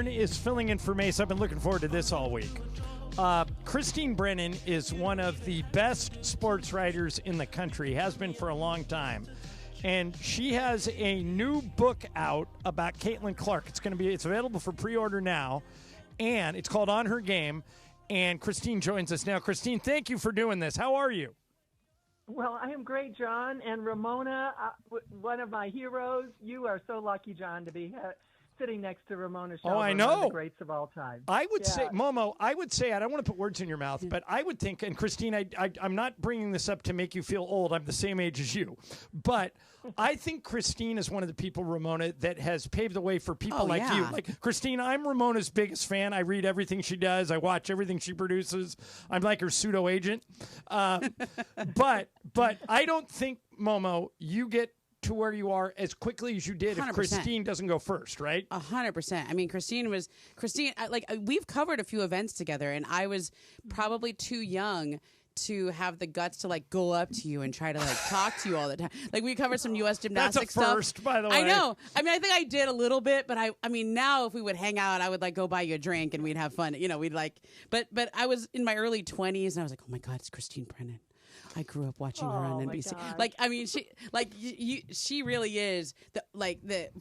Brennan is filling in for Mace. I've been looking forward to this all week. Christine Brennan is one of the best sports writers in the country, has been for a long time. And she has a new book out about Caitlin Clark. It's available for pre-order now, and it's called On Her Game. And Christine joins us now. Christine, thank you for doing this. How are you? Well, I am great, John. And Ramona, one of my heroes. You are so lucky, John, to be sitting next to Ramona Shelburne, I know. one of the greats of all time. I would say, Momo, I don't want to put words in your mouth, but I would think, and Christine, I'm not bringing this up to make you feel old. I'm the same age as you. But I think Christine is one of the people, Ramona, that has paved the way for people like you. Like, Christine, I'm Ramona's biggest fan. I read everything she does. I watch everything she produces. I'm like her pseudo agent. But I don't think, Momo, you get to where you are as quickly as you did 100%. If Christine doesn't go first, right? 100%. I mean, Christine, we've covered a few events together, and I was probably too young to have the guts to go up to you and try to talk to you all the time. We covered some U.S. gymnastics stuff. That's a first, by the way. I know. I mean, I think I did a little bit, but I mean, now if we would hang out, I would go buy you a drink and we'd have fun. But I was in my early 20s and I was like, oh my God, it's Christine Brennan. I grew up watching her on NBC. She really is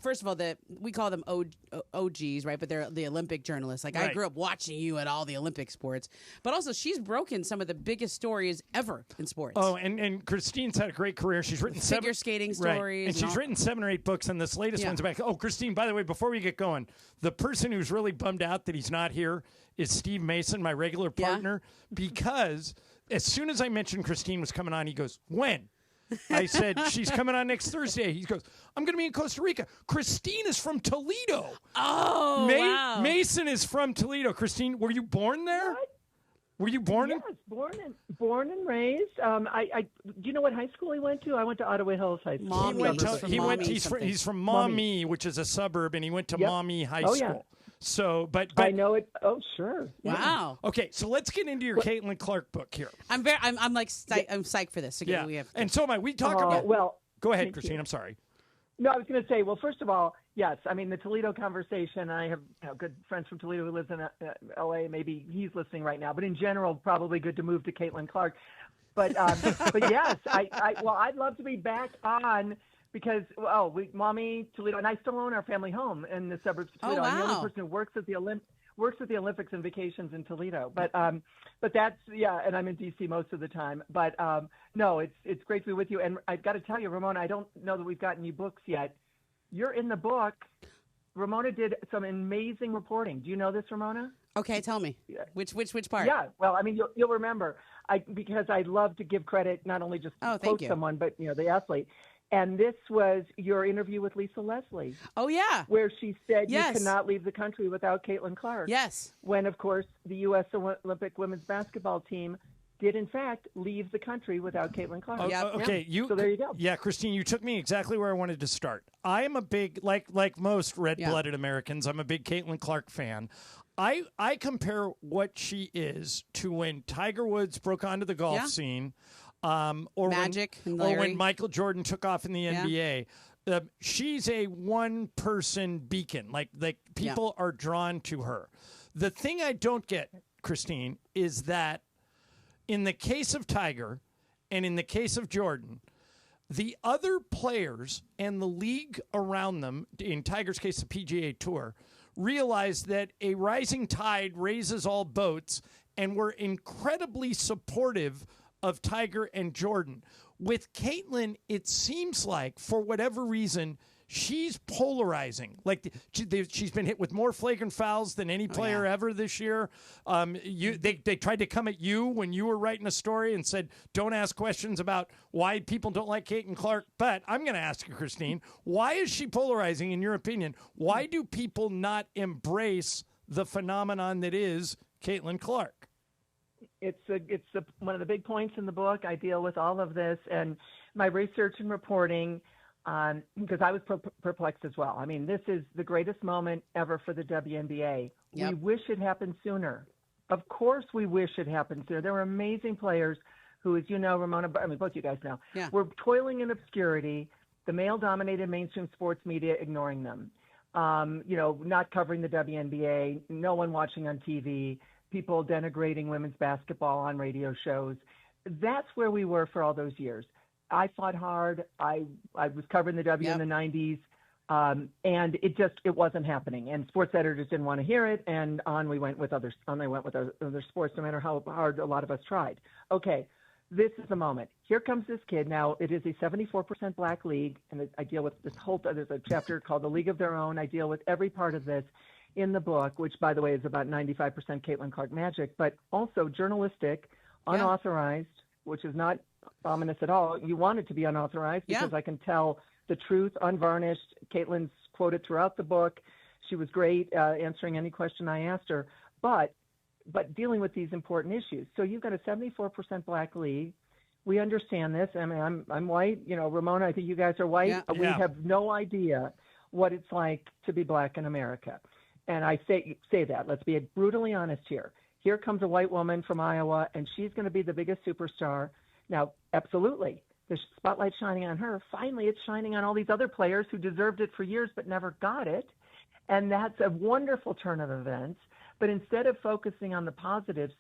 first of all, we call them OGs, right? But they're the Olympic journalists. Right. I grew up watching you at all the Olympic sports, but also she's broken some of the biggest stories ever in sports. Oh, and Christine's had a great career. She's written figure skating stories, and she's written 7 or 8 books, and this latest one's about. Oh, Christine, by the way, before we get going, the person who's really bummed out that he's not here is Steve Mason, my regular partner, because as soon as I mentioned Christine was coming on, he goes, when? I said, she's coming on next Thursday. He goes, I'm going to be in Costa Rica. Christine is from Toledo. Oh, wow. Mason is from Toledo. Christine, were you born there? What? Were you born in? Yes, born and raised. Do you know what high school he went to? I went to Ottawa Hills High School. He's from Maumee, which is a suburb, and he went to Maumee High School. Yeah. So, but I know it. Oh, sure. Wow. Okay, so let's get into your Caitlin Clark book here. I'm psyched for this. Yeah. We have. And so am I. We talk about. Well, go ahead, Christine. I'm sorry. No, I was going to say. Well, first of all, yes. I mean, the Toledo conversation. I have good friends from Toledo who lives in L.A. Maybe he's listening right now. But in general, probably good to move to Caitlin Clark. But but yes, I'd love to be back on. Because, Maumee, Toledo, and I still own our family home in the suburbs of Toledo. Oh, wow. I'm the only person who works at the Olympics and vacations in Toledo. But that's, and I'm in D.C. most of the time. But, no, it's great to be with you. And I've got to tell you, Ramona, I don't know that we've gotten you books yet. You're in the book. Ramona did some amazing reporting. Do you know this, Ramona? Okay, tell me. Which part? Yeah, well, I mean, you'll remember. Because I love to give credit, not only just quote someone, but, the athlete. And this was your interview with Lisa Leslie. Oh, yeah. Where she said you cannot leave the country without Caitlin Clark. Yes. When, of course, the U.S. Olympic women's basketball team did, in fact, leave the country without Caitlin Clark. Okay. So there you go. Yeah, Christine, you took me exactly where I wanted to start. I am a big, like most red-blooded Americans, I'm a big Caitlin Clark fan. I compare what she is to when Tiger Woods broke onto the golf scene. Or when Michael Jordan took off in the NBA. She's a one-person beacon. Like people are drawn to her. The thing I don't get, Christine, is that in the case of Tiger and in the case of Jordan, the other players and the league around them, in Tiger's case, the PGA Tour, realized that a rising tide raises all boats and were incredibly supportive of Tiger and Jordan. With Caitlin, it seems like, for whatever reason, she's polarizing. She's been hit with more flagrant fouls than any player ever this year. They tried to come at you when you were writing a story and said, don't ask questions about why people don't like Caitlin Clark. But I'm going to ask you, Christine, why is she polarizing in your opinion? Why do people not embrace the phenomenon that is Caitlin Clark? It's one of the big points in the book. I deal with all of this and my research and reporting, because I was perplexed as well. I mean, this is the greatest moment ever for the WNBA. Yep. We wish it happened sooner. Of course we wish it happened sooner. There were amazing players who, as you know, Ramona, I mean, both you guys know, were toiling in obscurity, the male-dominated mainstream sports media ignoring them. not covering the WNBA, no one watching on TV, people denigrating women's basketball on radio shows. That's where we were for all those years. I fought hard. I was covering the W in the 90s, and it wasn't happening. And sports editors didn't want to hear it, and on we went with other sports, no matter how hard a lot of us tried. Okay, this is the moment. Here comes this kid. Now, it is a 74% black league, and I deal with this there's a chapter called The League of Their Own. I deal with every part of this in the book, which, by the way, is about 95% Caitlin Clark magic, but also journalistic, unauthorized, which is not ominous at all. You want it to be unauthorized because I can tell the truth, unvarnished. Caitlin's quoted throughout the book. She was great answering any question I asked her, but dealing with these important issues. So you've got a 74% black league. We understand this. I mean, I'm white. Ramona, I think you guys are white. Yeah. We have no idea what it's like to be black in America. And I say that. Let's be brutally honest here. Here comes a white woman from Iowa, and she's going to be the biggest superstar. Now, absolutely, the spotlight's shining on her. Finally, it's shining on all these other players who deserved it for years but never got it. And that's a wonderful turn of events. But instead of focusing on the positives,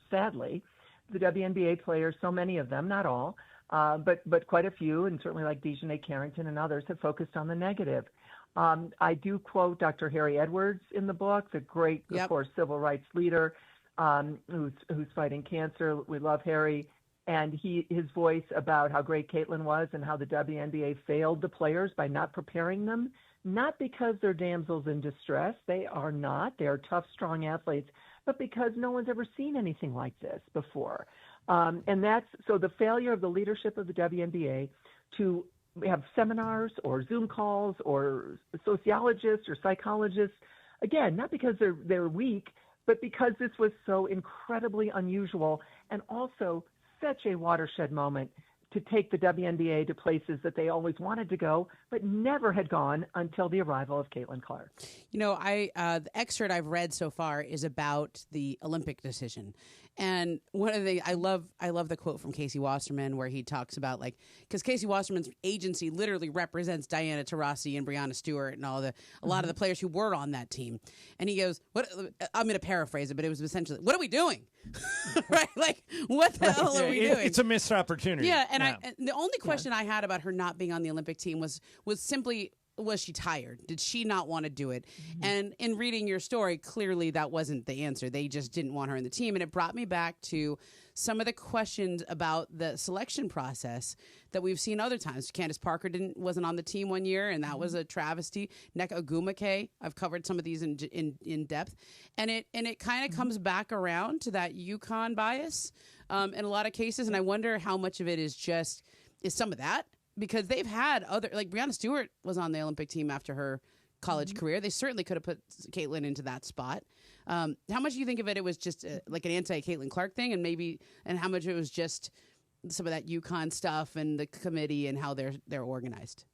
sadly, the WNBA players, so many of them, not all, but quite a few, and certainly like Dejanay Carrington and others, have focused on the negative. I do quote Dr. Harry Edwards in the book, the great, of course, civil rights leader who's fighting cancer. We love Harry. And his voice about how great Caitlin was and how the WNBA failed the players by not preparing them, not because they're damsels in distress. They are not. They are tough, strong athletes, but because no one's ever seen anything like this before. And that's so the failure of the leadership of the WNBA to have seminars or Zoom calls or sociologists or psychologists, again, not because they're weak, but because this was so incredibly unusual and also such a watershed moment to take the WNBA to places that they always wanted to go, but never had gone until the arrival of Caitlin Clark. The excerpt I've read so far is about the Olympic decision. And one of the I love the quote from Casey Wasserman where he talks about because Casey Wasserman's agency literally represents Diana Taurasi and Breanna Stewart and a lot of the players who were on that team. And he goes, I'm going to paraphrase it, but it was essentially, what are we doing? Right? What the hell are we doing? It's a missed opportunity. Yeah. And the only question I had about her not being on the Olympic team was simply, was she tired? Did she not want to do it? Mm-hmm. And in reading your story, clearly that wasn't the answer. They just didn't want her in the team. And it brought me back to some of the questions about the selection process that we've seen other times. Candace Parker wasn't on the team one year, and that was a travesty. Nneka Ogwumike, I've covered some of these in depth. And it kind of comes back around to that UConn bias in a lot of cases. And I wonder how much of it is some of that. Because they've had Breanna Stewart was on the Olympic team after her college career. They certainly could have put Caitlin into that spot. How much do you think of it was just like an anti-Caitlin Clark thing, and how much it was just some of that UConn stuff and the committee and how they're organized?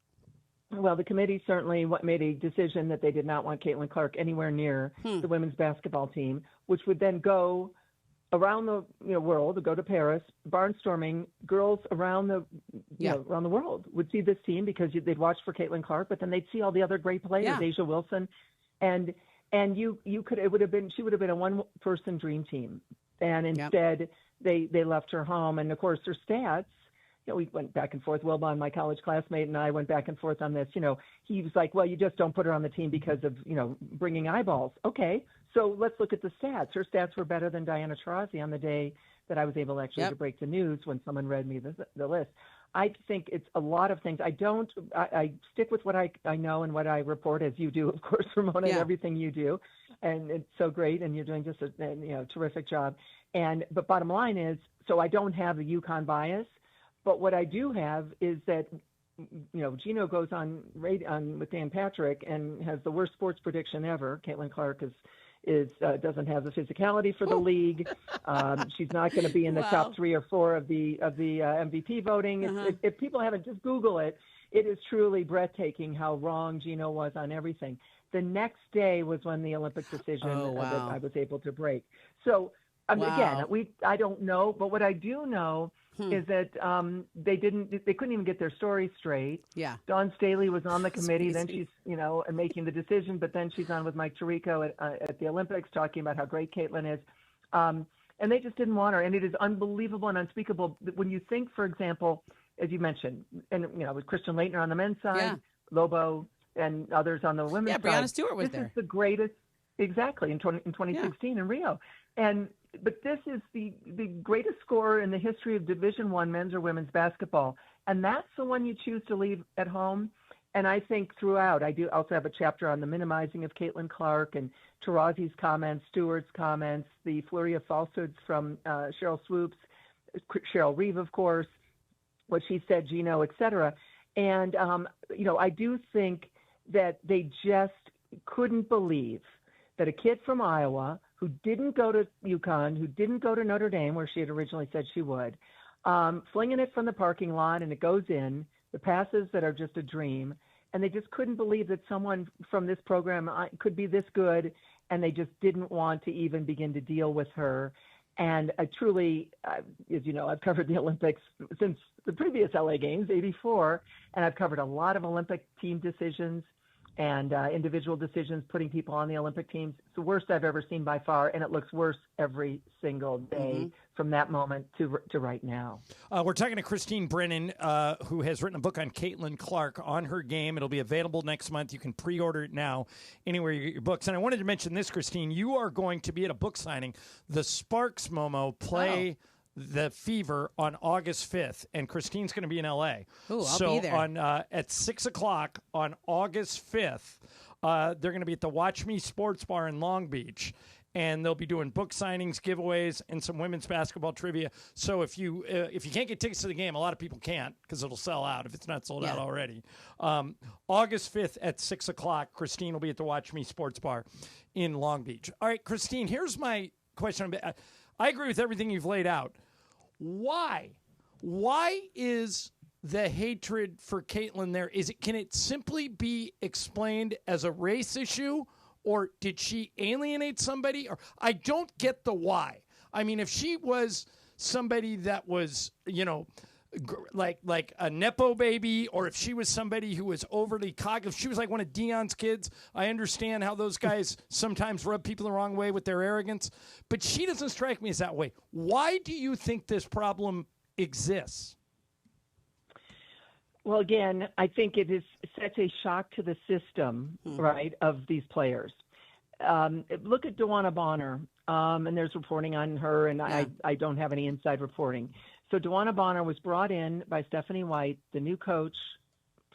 Well, the committee certainly made a decision that they did not want Caitlin Clark anywhere near the women's basketball team, which would then go around the world, go to Paris, barnstorming. Girls around the around the world would see this team because they'd watch for Caitlin Clark, but then they'd see all the other great players, Asia Wilson, and she would have been a one-person dream team, and instead they left her home. And of course her stats, we went back and forth. Wilbon, my college classmate, and I went back and forth on this. He was like, well, you just don't put her on the team because of bringing eyeballs. Okay. So let's look at the stats. Her stats were better than Diana Taurasi on the day that I was able actually to break the news when someone read me the list. I think it's a lot of things. I stick with what I know and what I report, as you do, of course, Ramona, and everything you do. And it's so great, and you're doing just a terrific job. But bottom line is, so I don't have the UConn bias, but what I do have is that, Gino goes on with Dan Patrick and has the worst sports prediction ever. Caitlin Clark doesn't have the physicality for the league. She's not going to be in the top 3 or 4 of the MVP voting. If people haven't, just Google it. It is truly breathtaking how wrong Gino was on everything. The next day was when the Olympic decision that I was able to break. So again, I don't know, but what I do know is that they couldn't even get their story straight. Yeah. Dawn Staley was on the committee, then she's, making the decision, but then she's on with Mike Tirico at the Olympics talking about how great Caitlyn is. And they just didn't want her. And it is unbelievable and unspeakable when you think, for example, as you mentioned, and, with Christian Laettner on the men's side, Lobo and others on the women's side. Yeah, Brianna Stewart was there. This is the greatest, exactly, in 2016 in Rio. But this is the greatest scorer in the history of Division I men's or women's basketball. And that's the one you choose to leave at home. And I think throughout, I do also have a chapter on the minimizing of Caitlin Clark and Tarazi's comments, Stewart's comments, the flurry of falsehoods from Cheryl Swoops, Cheryl Reeve, of course, what she said, Gino, et cetera. And, I do think that they just couldn't believe that a kid from Iowa who didn't go to UConn, who didn't go to Notre Dame, where she had originally said she would, flinging it from the parking lot and it goes in, the passes that are just a dream. And they just couldn't believe that someone from this program could be this good, and they just didn't want to even begin to deal with her. And truly, as you know, I've covered the Olympics since the previous LA Games, '84, and I've covered a lot of Olympic team decisions and individual decisions, putting people on the Olympic teams. It's the worst I've ever seen by far, and it looks worse every single day from that moment to right now. We're talking to Christine Brennan, who has written a book on Caitlin Clark, On Her Game. It'll be available next month. You can pre-order it now anywhere you get your books. And I wanted to mention this, Christine. You are going to be at a book signing. The Sparks, Momo, play the Fever on August 5th, and Christine's going to be in L.A. Ooh, I'll be there. At 6 o'clock on August 5th, they're going to be at the Watch Me Sports Bar in Long Beach, and they'll be doing book signings, giveaways, and some women's basketball trivia. So if you can't get tickets to the game, a lot of people can't because it'll sell out if it's not sold out already. August 5th at 6 o'clock, Christine will be at the Watch Me Sports Bar in Long Beach. All right, Christine, here's my question. I agree with everything you've laid out. Why? Why is the hatred for Caitlyn there? Can it simply be explained as a race issue, or did she alienate somebody? Or I don't get the why. I mean, if she was somebody that was, like a Nepo baby, or if she was somebody who was overly cocky, if she was like one of Dion's kids, I understand how those guys sometimes rub people the wrong way with their arrogance, but she doesn't strike me as that way. Why do you think this problem exists? Well, again, I think it is such a shock to the system, right, of these players. Look at DeWanna Bonner, and there's reporting on her, and I don't have any inside reporting. So DeWanna Bonner was brought in by Stephanie White, the new coach,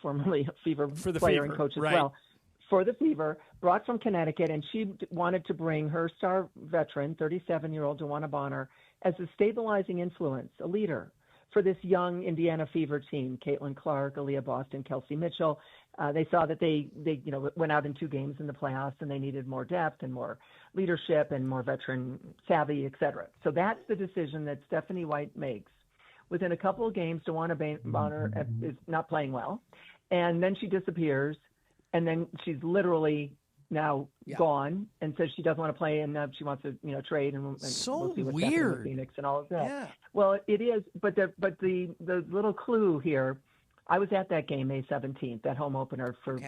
formerly a Fever player and coach as well, for the Fever, brought from Connecticut, and she wanted to bring her star veteran, 37-year-old DeWanna Bonner, as a stabilizing influence, a leader for this young Indiana Fever team, Caitlin Clark, Aaliyah Boston, Kelsey Mitchell. They saw that they went out in 2 games in the playoffs, and they needed more depth and more leadership and more veteran savvy, et cetera. So that's the decision that Stephanie White makes. Within a couple of games, DeWanna Bonner is not playing well, and then she disappears, and then she's literally now gone and says she doesn't want to play, and she wants to trade, and so we'll see what's weird happening with Phoenix and all of that. Yeah. Well, it is, but the little clue here, I was at that game May 17th, that home opener for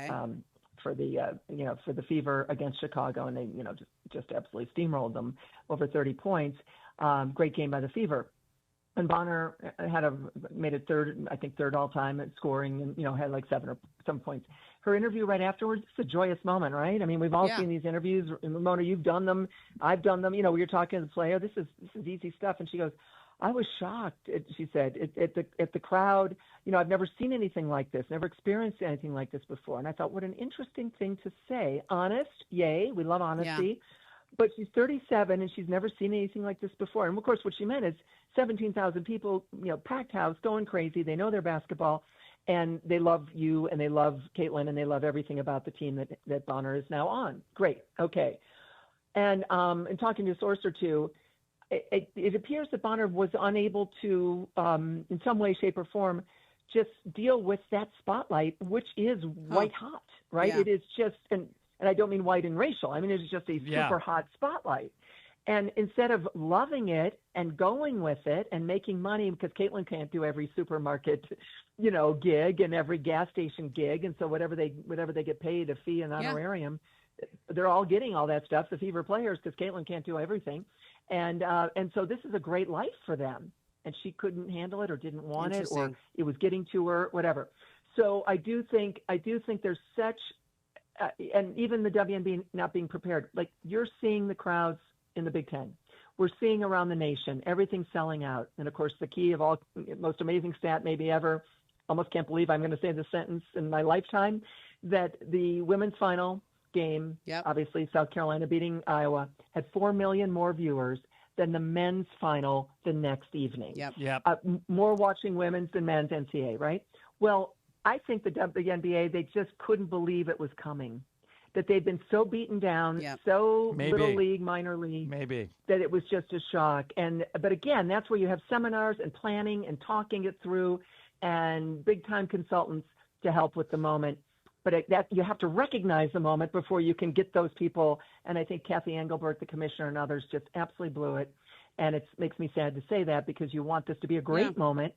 the Fever against Chicago, and they just absolutely steamrolled them over 30 points. Great game by the Fever. And Bonner made it third all time at scoring, and had like 7 points. Her interview right afterwards, it's a joyous moment, right? I mean, we've all seen these interviews. Mona, you've done them. I've done them. You're talking to the player. This is easy stuff. And she goes, I was shocked. She said at the crowd. I've never seen anything like this. Never experienced anything like this before. And I thought, what an interesting thing to say. Honest, yay. We love honesty. Yeah. But she's 37 and she's never seen anything like this before. And of course, what she meant is 17,000 people, packed house, going crazy. They know their basketball, and they love you, and they love Caitlin, and they love everything about the team that Bonner is now on. Great. Okay. And in talking to a source or two, it appears that Bonner was unable to, in some way, shape, or form, just deal with that spotlight, which is white hot, right? Yeah. It is just, and I don't mean white and racial. I mean, it's just a super hot spotlight. And instead of loving it and going with it and making money, because Caitlyn can't do every supermarket, gig and every gas station gig, and so whatever they get paid, a fee and honorarium, they're all getting all that stuff. The Fever players, because Caitlyn can't do everything, and so this is a great life for them. And she couldn't handle it or didn't want it, or it was getting to her, whatever. So I do think there's such, and even the WNBA not being prepared. Like, you're seeing the crowds in the Big Ten. We're seeing around the nation, everything selling out. And of course, the key of all, most amazing stat maybe ever, almost can't believe I'm going to say this sentence in my lifetime, that the women's final game, obviously South Carolina beating Iowa, had 4 million more viewers than the men's final the next evening. More watching women's than men's NCAA, right? Well, I think the WNBA, they just couldn't believe it was coming. That they'd been so beaten down, so little league, minor league, that it was just a shock. But again, that's where you have seminars and planning and talking it through, and big time consultants to help with the moment. But that you have to recognize the moment before you can get those people. And I think Kathy Engelbert, the commissioner, and others just absolutely blew it. And it makes me sad to say that, because you want this to be a great moment.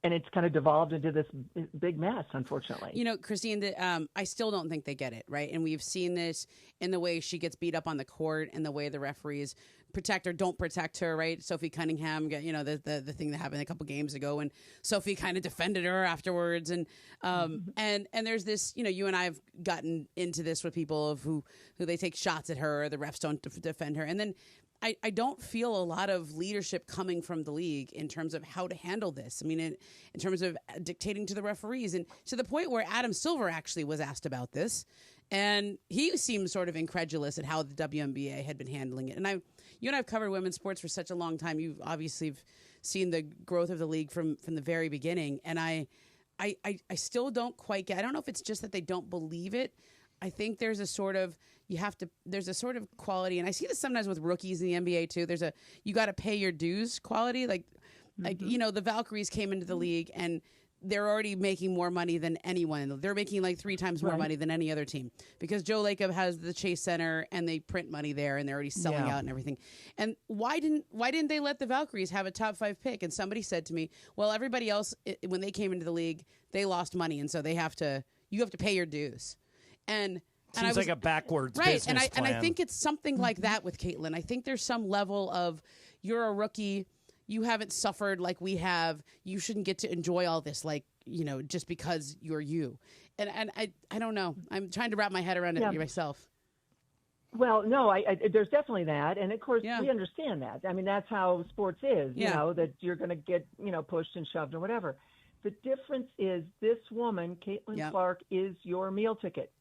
And it's kind of devolved into this big mess, unfortunately. Christine, I still don't think they get it, right? And we've seen this in the way she gets beat up on the court and the way the referees protect her, don't protect her, right? Sophie Cunningham, the thing that happened a couple games ago, and Sophie kind of defended her afterwards. And and there's this, you and I have gotten into this with people of who they take shots at her, or the refs don't defend her. And then I don't feel a lot of leadership coming from the league in terms of how to handle this. I mean, in terms of dictating to the referees, and to the point where Adam Silver actually was asked about this, and he seemed sort of incredulous at how the WNBA had been handling it. And you and I have covered women's sports for such a long time. You've obviously seen the growth of the league from the very beginning, and I still don't quite get. I don't know if it's just that they don't believe it. I think there's a sort of quality, and I see this sometimes with rookies in the NBA too. There's you got to pay your dues quality. Like the Valkyries came into the league and they're already making more money than anyone. They're making like 3 times more money than any other team, because Joe Lacob has the Chase Center and they print money there, and they're already selling out and everything. And why didn't they let the Valkyries have a top 5 pick? And somebody said to me, well, everybody else, when they came into the league, they lost money, and so you have to pay your dues. And seems like a backwards business plan. And I think it's something like that with Caitlyn. I think there's some level of, you're a rookie, you haven't suffered like we have, you shouldn't get to enjoy all this, like, just because you're you. And I don't know. I'm trying to wrap my head around it myself. Well, no, there's definitely that. And of course, we understand that. I mean, that's how sports is, that you're going to get, pushed and shoved or whatever. The difference is this woman, Caitlyn Clark, is your meal ticket.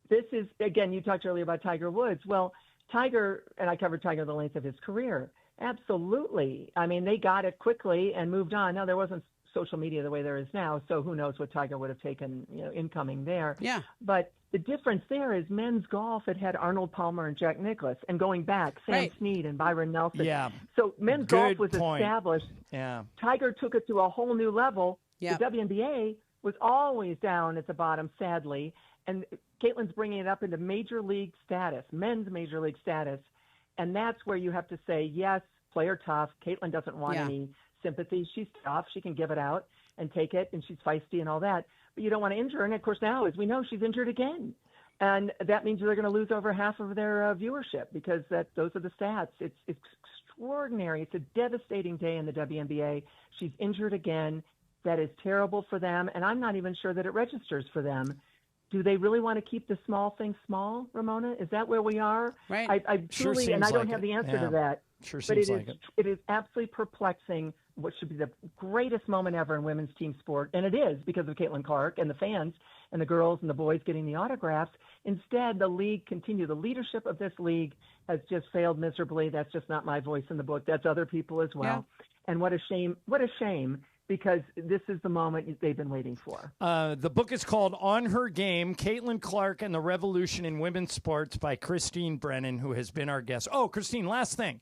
This is, again, you talked earlier about Tiger Woods. Well, Tiger, and I covered Tiger the length of his career. Absolutely. I mean, they got it quickly and moved on. Now, there wasn't social media the way there is now, so who knows what Tiger would have taken, incoming there. Yeah. But the difference there is men's golf, it had Arnold Palmer and Jack Nicklaus, and going back, Sam Snead and Byron Nelson. Yeah. So men's golf was established. Yeah. Tiger took it to a whole new level. Yeah. The WNBA was always down at the bottom, sadly. And Caitlyn's bringing it up into major league status, men's major league status. And that's where you have to say, yes, play her tough. Caitlyn doesn't want any sympathy. She's tough. She can give it out and take it, and she's feisty and all that. But you don't want to injure her. And, of course, now, as we know, she's injured again. And that means they're going to lose over half of their viewership, because those are the stats. It's extraordinary. It's a devastating day in the WNBA. She's injured again. That is terrible for them. And I'm not even sure that it registers for them. Do they really want to keep the small things small, Ramona? Is that where we are? Right. I truly, and I don't have the answer to that. Sure but seems like it. It is absolutely perplexing. What should be the greatest moment ever in women's team sport, and it is because of Caitlyn Clark and the fans and the girls and the boys getting the autographs. Instead, the leadership of this league has just failed miserably. That's just not my voice in the book. That's other people as well. Yeah. And what a shame. What a shame. Because this is the moment they've been waiting for. The book is called On Her Game, Caitlyn Clark and the Revolution in Women's Sports by Christine Brennan, who has been our guest. Oh, Christine, last thing.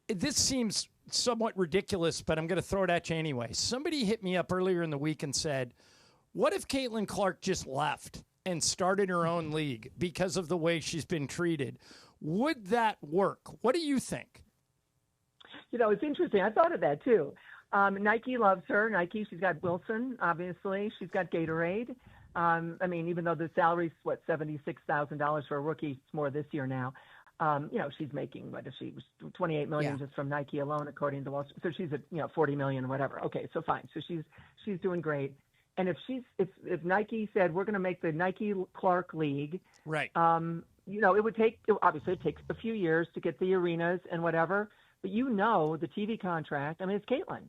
This seems somewhat ridiculous, but I'm going to throw it at you anyway. Somebody hit me up earlier in the week and said, what if Caitlyn Clark just left and started her own league because of the way she's been treated, would that work? What do you think? It's interesting. I thought of that too. Nike loves her. Nike, she's got Wilson, obviously. She's got Gatorade. Even though the salary's, $76,000 for a rookie, it's more this year now. She's making, $28 million just from Nike alone, according to Wall Street. So she's at, $40 million or whatever. Okay, so fine. So she's doing great. And if Nike said, we're going to make the Nike Clark League, right. it takes a few years to get the arenas and whatever, but the TV contract, it's Caitlyn.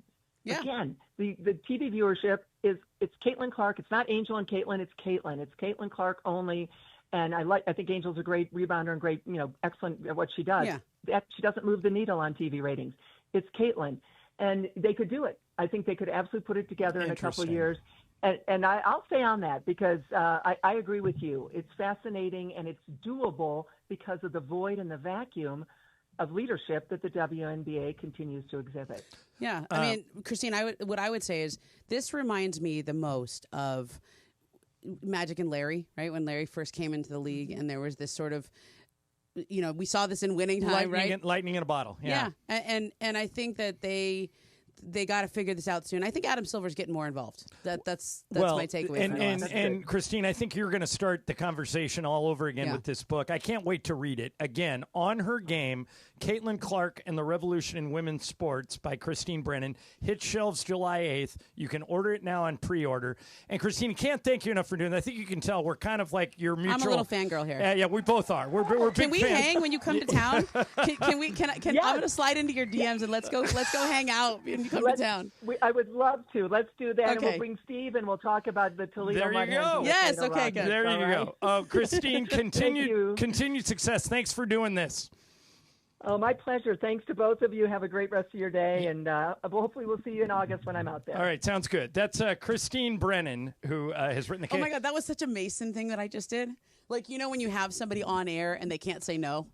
Yeah. Again, the TV viewership it's Caitlyn Clark. It's not Angel and Caitlyn. It's Caitlyn. It's Caitlyn Clark only. And I think Angel's a great rebounder and great, excellent at what she does. Yeah. She doesn't move the needle on TV ratings. It's Caitlyn. And they could do it. I think they could absolutely put it together in a couple of years. And I'll stay on that because I agree with you. It's fascinating and it's doable because of the void and the vacuum of leadership that the WNBA continues to exhibit. Yeah. Christine, what I would say is this reminds me the most of Magic and Larry, right? When Larry first came into the league and there was this sort of, we saw this in winning time, right? Lightning in a bottle. Yeah. And I think that they got to figure this out soon. I think Adam Silver's getting more involved. That's my takeaway. And Christine, I think you're going to start the conversation all over again with this book. I can't wait to read it. Again, On Her Game, Caitlyn Clark and the Revolution in Women's Sports by Christine Brennan. Hit shelves July 8th. You can order it now on pre-order. And Christine, can't thank you enough for doing that. I think you can tell we're kind of like your mutual. I'm a little fangirl here. Yeah, we both are. We're big Can we fans. hang when you come to town? Can I'm going to slide into your DMs and let's go hang out when you come to town. I would love to. Let's do that. Okay. And we'll bring Steve and we'll talk about the Toledo. There you go. Yes. Okay. Good. There you go. Christine, continued success. Thanks for doing this. Oh, my pleasure. Thanks to both of you. Have a great rest of your day, and hopefully we'll see you in August when I'm out there. All right, sounds good. That's Christine Brennan, who has written the case. Oh, my God, that was such a Mason thing that I just did. Like, when you have somebody on air and they can't say no?